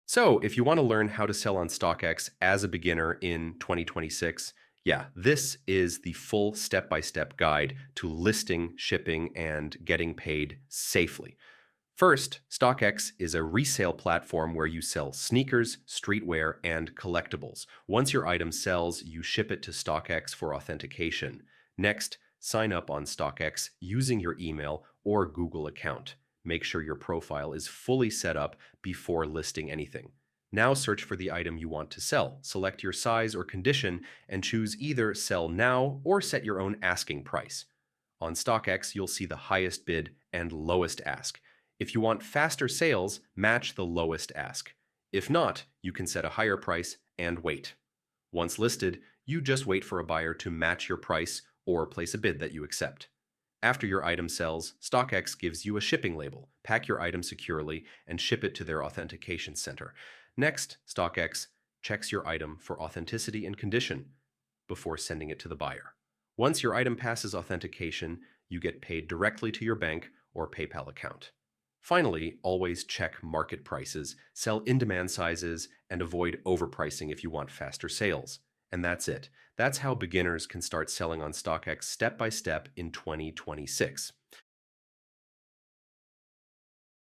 So, if you want to learn how to sell on StockX as a beginner in 2026, yeah, this is the full step-by-step guide to listing, shipping, and getting paid safely. First, StockX is a resale platform where you sell sneakers, streetwear, and collectibles. Once your item sells, you ship it to StockX for authentication. Next, sign up on StockX using your email or Google account. Make sure your profile is fully set up before listing anything. Now search for the item you want to sell. Select your size or condition and choose either sell now or set your own asking price. On StockX, you'll see the highest bid and lowest ask. If you want faster sales, match the lowest ask. If not, you can set a higher price and wait. Once listed, you just wait for a buyer to match your price or place a bid that you accept. After your item sells, StockX gives you a shipping label. Pack your item securely and ship it to their authentication center. Next, StockX checks your item for authenticity and condition before sending it to the buyer. Once your item passes authentication, you get paid directly to your bank or PayPal account. Finally, always check market prices, sell in-demand sizes, and avoid overpricing if you want faster sales. And that's it. That's how beginners can start selling on StockX step by step in 2026.